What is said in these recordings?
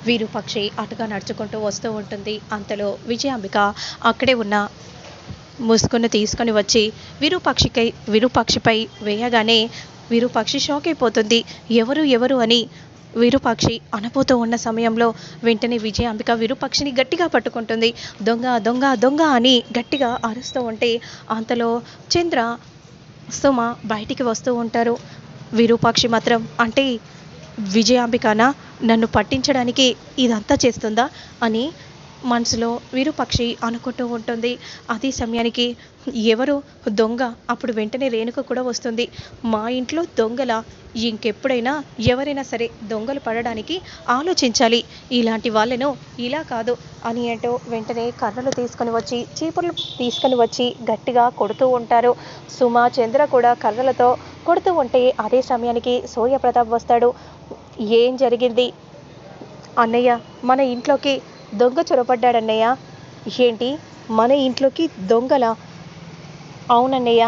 విరూపాక్షి అటుగా నడుచుకుంటూ వస్తూ ఉంటుంది. అంతలో విజయాంబిక అక్కడే ఉన్న ముసుగును తీసుకొని వచ్చి విరూపాక్షిపై వేయగానే విరూపాక్షి షాక్ అయిపోతుంది. ఎవరు ఎవరు అని విరూపాక్షి అనబోతూ ఉన్న సమయంలో వెంటనే విజయాంబిక విరూపాక్షిని గట్టిగా పట్టుకుంటుంది. దొంగ దొంగ దొంగ అని గట్టిగా అరుస్తూ ఉంటే అంతలో చంద్ర, సుమ బయటికి వస్తూ ఉంటారు. విరూపాక్షి మాత్రం అంటే విజయాంబికనా నన్ను పట్టించడానికి ఇదంతా చేస్తుందా అని మనసులో విరూపాక్షి అనుకుంటూ ఉంటుంది. అదే సమయానికి ఎవరు దొంగ అప్పుడు వెంటనే రేణుక కూడా వస్తుంది. మా ఇంట్లో దొంగల ఇంకెప్పుడైనా ఎవరైనా సరే దొంగలు పడడానికి ఆలోచించాలి, ఇలాంటి వాళ్ళను ఇలా కాదు అని అంటూ వెంటనే కర్రలు తీసుకొని వచ్చి చీపుర్లు తీసుకొని వచ్చి గట్టిగా కొడుతూ ఉంటారు. సుమ, చంద్ర కూడా కర్రలతో కొడుతూ ఉంటే అదే సమయానికి సూర్యప్రతాప్ వస్తాడు. ఏం జరిగింది అన్నయ్య? మన ఇంట్లోకి దొంగ చొరబడ్డాడన్నయ్య. ఏంటి మన ఇంట్లోకి దొంగల? అవునన్నయ్య,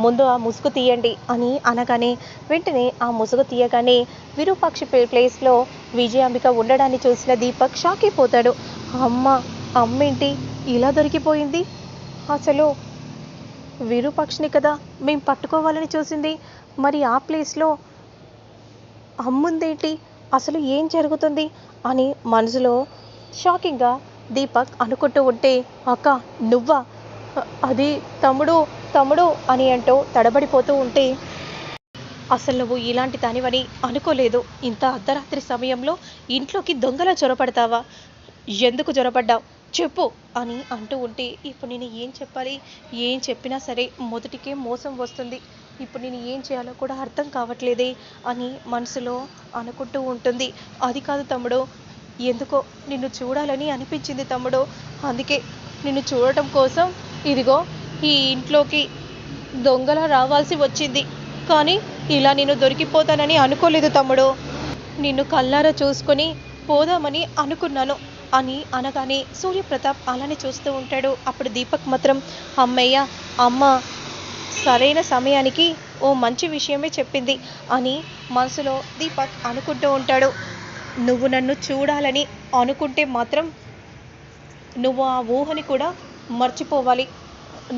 ముందు ఆ ముసుగు తీయండి అని అనగానే వెంటనే ఆ ముసుగు తీయగానే విరూపాక్షి ప్లేస్లో విజయాంబిక ఉండడాన్ని చూసిన దీపక్ షాక్ అయిపోతాడు. అమ్మేంటి ఇలా దొరికిపోయింది? అసలు విరూపాక్షిని కదా మేం పట్టుకోవాలని చూసింది, మరి ఆ ప్లేస్లో అమ్ముందేంటి? అసలు ఏం జరుగుతుంది అని మనసులో షాకింగ్గా దీపక్ అనుకుంటూ ఉంటే, అక్క నువ్వా? అది తమ్ముడు తమ్ముడు అని అంటూ తడబడిపోతూ ఉంటే, అసలు నువ్వు ఇలాంటి దానివని అనుకోలేదు. ఇంత అర్ధరాత్రి సమయంలో ఇంట్లోకి దొంగలా చొరబడతావా? ఎందుకు చొరబడ్డావు చెప్పు అని అంటూ ఉంటే, ఇప్పుడు నేను ఏం చెప్పాలి? ఏం చెప్పినా సరే మొదటికే మోసం వస్తుంది. ఇప్పుడు నేను ఏం చేయాలో కూడా అర్థం కావట్లేదే అని మనసులో అనుకుంటూ ఉంటుంది. అది కాదు తమ్ముడు, ఎందుకో నిన్ను చూడాలని అనిపించింది తమ్ముడు. అందుకే నిన్ను చూడటం కోసం ఇదిగో ఈ ఇంట్లోకి దొంగలా రావాల్సి వచ్చింది. కానీ ఇలా నేను దొరికిపోతానని అనుకోలేదు తమ్ముడు. నిన్ను కళ్ళారా చూసుకొని పోదామని అనుకున్నాను అని అనగానే సూర్యప్రతాప్ అలానే చూస్తూ ఉంటాడు. అప్పుడు దీపక్ మాత్రం అమ్మయ్య, అమ్మ సరైన సమయానికి ఓ మంచి విషయమే చెప్పింది అని మనసులో దీపక్ అనుకుంటూ ఉంటాడు. నువ్వు నన్ను చూడాలని అనుకుంటే మాత్రం నువ్వు ఆ ఊహని కూడా మర్చిపోవాలి.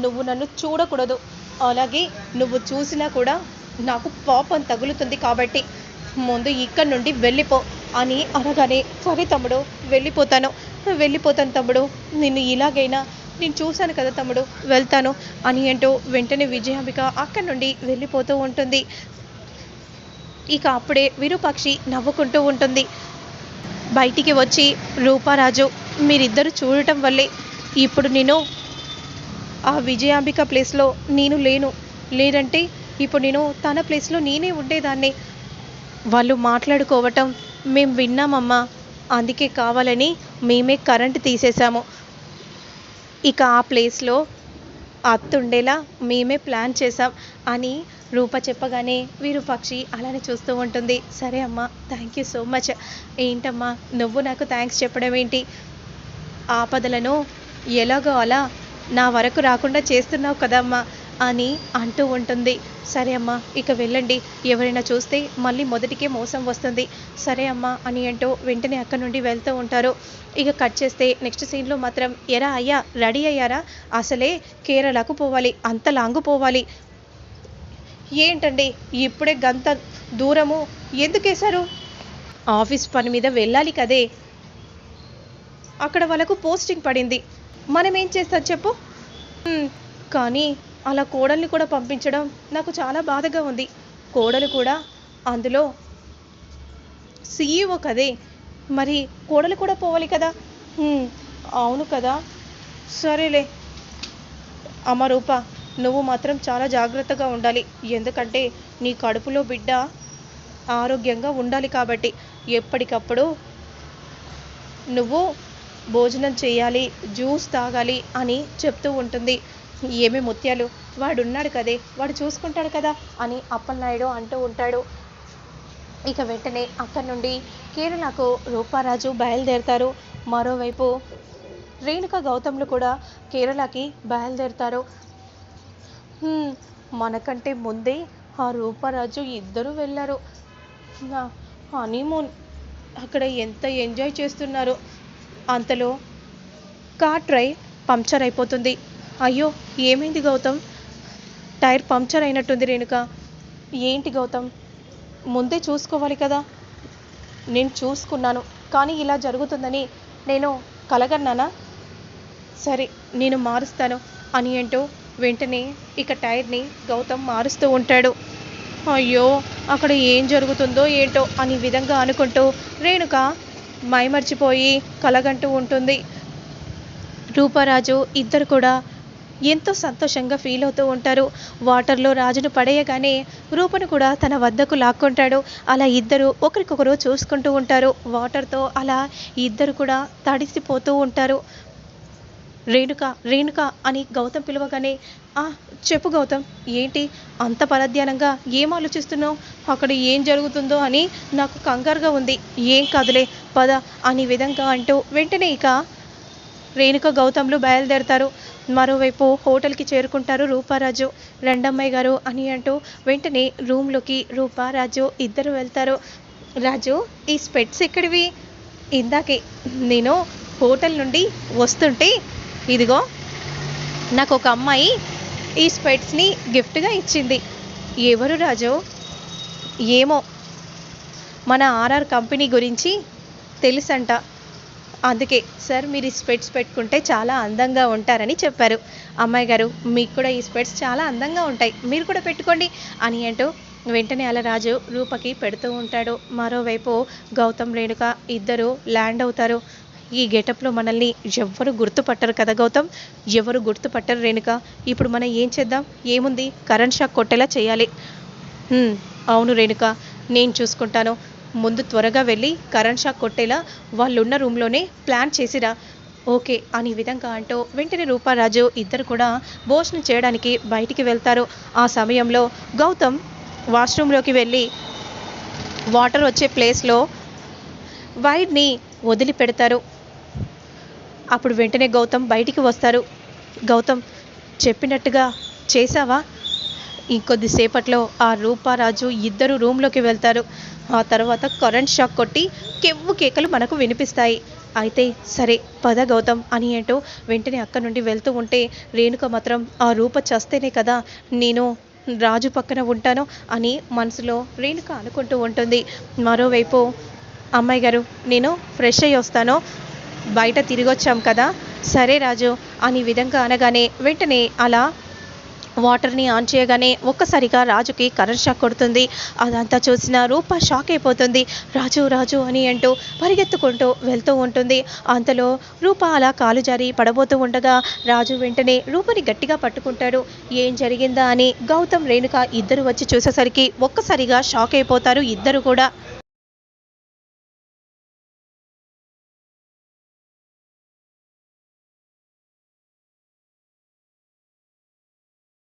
నువ్వు నన్ను చూడకూడదు. అలాగే నువ్వు చూసినా కూడా నాకు పాపం తగులుతుంది. కాబట్టి ముందు ఇక్కడి నుండి వెళ్ళిపో అని అనగానే సరే తమ్ముడు వెళ్ళిపోతాను తమ్ముడు, నిన్ను ఇలాగైనా నేను చూశాను కదా తమ్ముడు, వెళ్తాను అని అంటూ వెంటనే విజయాంబిక అక్కడి నుండి వెళ్ళిపోతూ ఉంటుంది. ఇక అప్పుడే విరూపాక్షి నవ్వుకుంటూ ఉంటుంది. బయటికి వచ్చి రూపారాజు మీరిద్దరు చూడటం వల్లే ఇప్పుడు నేను ఆ విజయాంబిక ప్లేస్లో నేను లేదంటే ఇప్పుడు నేను తన ప్లేస్లో నేనే ఉండేదాన్ని. వాళ్ళు మాట్లాడుకోవటం మేము విన్నామమ్మా, అందుకే కావాలని మేమే కరెంట్ తీసేసాము. ఇక ఆ ప్లేస్లో అత్తుండేలా మేమే ప్లాన్ చేసాం అని రూప చెప్పగానే విరూపాక్షి అలానే చూస్తూ ఉంటుంది. సరే అమ్మా, థ్యాంక్ యూ సో మచ్. ఏంటమ్మా నువ్వు నాకు థ్యాంక్స్ చెప్పడం ఏంటి? ఆపదలను ఎలాగో అలా నా వరకు రాకుండా చేస్తున్నావు కదమ్మా అని అంటూ ఉంటుంది. సరే అమ్మా, ఇక వెళ్ళండి, ఎవరైనా చూస్తే మళ్ళీ మొదటికే మోసం వస్తుంది. సరే అమ్మా అని అంటూ వెంటనే అక్కడి నుండి వెళ్తూ ఉంటారు. ఇక కట్ చేస్తే నెక్స్ట్ సీన్లో మాత్రం ఎరా అయ్యా రెడీ అయ్యారా? అసలే కేరళకు పోవాలి, అంత లాంగు పోవాలి. ఏంటండి ఇప్పుడే గంత దూరము ఎందుకేశారు? ఆఫీస్ పని మీద వెళ్ళాలి కదే, అక్కడ వాళ్ళకు పోస్టింగ్ పడింది, మనం ఏం చేస్తాం చెప్పు. కానీ అలా కోడల్ని కూడా పంపించడం నాకు చాలా బాధగా ఉంది. కోడలు కూడా అందులో సీఈఓ కదే, మరి కోడలు కూడా పోవాలి కదా. అవును కదా, సరేలే అమ్మ రూప, నువ్వు మాత్రం చాలా జాగ్రత్తగా ఉండాలి. ఎందుకంటే నీ కడుపులో బిడ్డ ఆరోగ్యంగా ఉండాలి కాబట్టి ఎప్పటికప్పుడు నువ్వు భోజనం చేయాలి, జ్యూస్ తాగాలి అని చెప్తూ ఉంటుంది. ఏమి ముత్యాలు, వాడున్నాడు కదే, వాడు చూసుకుంటాడు కదా అని అప్పలనాయుడు అంటూ ఉంటాడు. ఇక వెంటనే అక్కడి నుండి కేరళకు రూపారాజు బయలుదేరుతారు. మరోవైపు రేణుక గౌతమ్లు కూడా కేరళకి బయలుదేరుతారు. మనకంటే ముందే ఆ రూపారాజు ఇద్దరు వెళ్ళారు హనీమూన్. అక్కడ ఎంత ఎంజాయ్ చేస్తున్నారో. అంతలో కార్ ట్రై పంక్చర్ అయిపోతుంది. అయ్యో, ఏమైంది గౌతమ్? టైర్ పంక్చర్ అయినట్టుంది రేణుక. ఏంటి గౌతమ్, ముందే చూసుకోవాలి కదా. నేను చూసుకున్నాను, కానీ ఇలా జరుగుతుందని నేను కలగన్నానా? సరే, నేను మారుస్తాను అని అంటూ వెంటనే ఇక టైర్ని గౌతమ్ మారుస్తూ ఉంటాడు. అయ్యో, అక్కడ ఏం జరుగుతుందో ఏంటో అని విధంగా అనుకుంటూ రేణుక మైమర్చిపోయి కలగంటూ ఉంటుంది. రూపారాజు ఇద్దరు కూడా ఎంతో సంతోషంగా ఫీల్ అవుతూ ఉంటారు. వాటర్లో రాజును పడేయగానే రూపను కూడా తన వద్దకు లాక్కుంటాడు. అలా ఇద్దరు ఒకరికొకరు చూసుకుంటూ ఉంటారు. వాటర్తో అలా ఇద్దరు కూడా తడిసిపోతూ ఉంటారు. రేణుక రేణుక అని గౌతమ్ పిలవగానే, చెప్పు గౌతమ్, ఏంటి అంత పరధ్యానంగా ఏం ఆలోచిస్తున్నావు? అక్కడ ఏం జరుగుతుందో అని నాకు కంగారుగా ఉంది. ఏం కాదులే, పద అని విధంగా అంటూ వెంటనే ఇక రేణుక గౌతమ్లు బయలుదేరతారు. మరోవైపు హోటల్కి చేరుకుంటారు రూపారాజు. రెండమ్మాయి గారు అని అంటూ వెంటనే రూమ్లోకి రూపారాజు ఇద్దరు వెళ్తారు. రాజు, ఈ స్పెట్స్ ఎక్కడివి? ఇందాకే నేను హోటల్ నుండి వస్తుంటే ఇదిగో నాకు ఒక అమ్మాయి ఈ స్పెట్స్ని గిఫ్ట్గా ఇచ్చింది. ఎవరు రాజు? ఏమో, మన ఆర్ఆర్ కంపెనీ గురించి తెలుసంట. అందుకే సార్ మీరు ఈ స్పెట్స్ పెట్టుకుంటే చాలా అందంగా ఉంటారని చెప్పారు. అమ్మాయి గారు, మీకు కూడా ఈ స్పెట్స్ చాలా అందంగా ఉంటాయి, మీరు కూడా పెట్టుకోండి అని అంటూ వెంటనే అలా రాజు రూపకి పెడుతూ ఉంటాడు. మరోవైపు గౌతమ్ రేణుక ఇద్దరు ల్యాండ్ అవుతారు. ఈ గెటప్లో మనల్ని ఎవ్వరు గుర్తుపట్టరు కదా గౌతమ్, ఎవరు గుర్తుపట్టరు రేణుక. ఇప్పుడు మనం ఏం చేద్దాం? ఏముంది, కరెంట్ షాక్ కొట్టేలా చేయాలి. అవును రేణుక, నేను చూసుకుంటాను. ముందు త్వరగా వెళ్ళి కరెంట్ షాక్ కొట్టేలా వాళ్ళున్న రూమ్లోనే ప్లాన్ చేసిరా. ఓకే అని విధంగా అంటూ వెంటనే రూపారాజు ఇద్దరు కూడా భోజనం చేయడానికి బయటికి వెళ్తారు. ఆ సమయంలో గౌతమ్ వాష్రూమ్లోకి వెళ్ళి వాటర్ వచ్చే ప్లేస్లో వైర్ని వదిలిపెడతారు. అప్పుడు వెంటనే గౌతమ్ బయటికి వస్తారు. గౌతమ్, చెప్పినట్టుగా చేసావా? ఇంకొద్దిసేపట్లో ఆ రూపారాజు ఇద్దరు రూమ్లోకి వెళ్తారు. ఆ తర్వాత కరెంట్ షాక్ కొట్టి కెవ్వు కేకలు మనకు వినిపిస్తాయి. అయితే సరే పద గౌతమ్ అని అంటూ వెంటనే అక్కడి నుండి వెళ్తూ ఉంటే రేణుక మాత్రం ఆ రూప చస్తేనే కదా నేను రాజు పక్కన ఉంటాను అని మనసులో రేణుక అనుకుంటూ ఉంటుంది. మరోవైపు అమ్మాయి గారు, నేను ఫ్రెష్ అయ్యి వస్తాను, బయట తిరిగొచ్చాం కదా. సరే రాజు అని విధంగా అనగానే వెంటనే అలా వాటర్ని ఆన్ చేయగానే ఒక్కసారిగా రాజుకి కరెంట్ షాక్ కొడుతుంది. అదంతా చూసిన రూప షాక్ అయిపోతుంది. రాజు రాజు అని అంటూ పరిగెత్తుకుంటూ వెళ్తూ ఉంటుంది. అంతలో రూప అలా కాలు జారి పడబోతూ ఉండగా రాజు వెంటనే రూపని గట్టిగా పట్టుకుంటాడు. ఏం జరిగిందా అని గౌతమ్ రేణుక ఇద్దరు వచ్చి చూసేసరికి ఒక్కసారిగా షాక్ అయిపోతారు ఇద్దరు కూడా.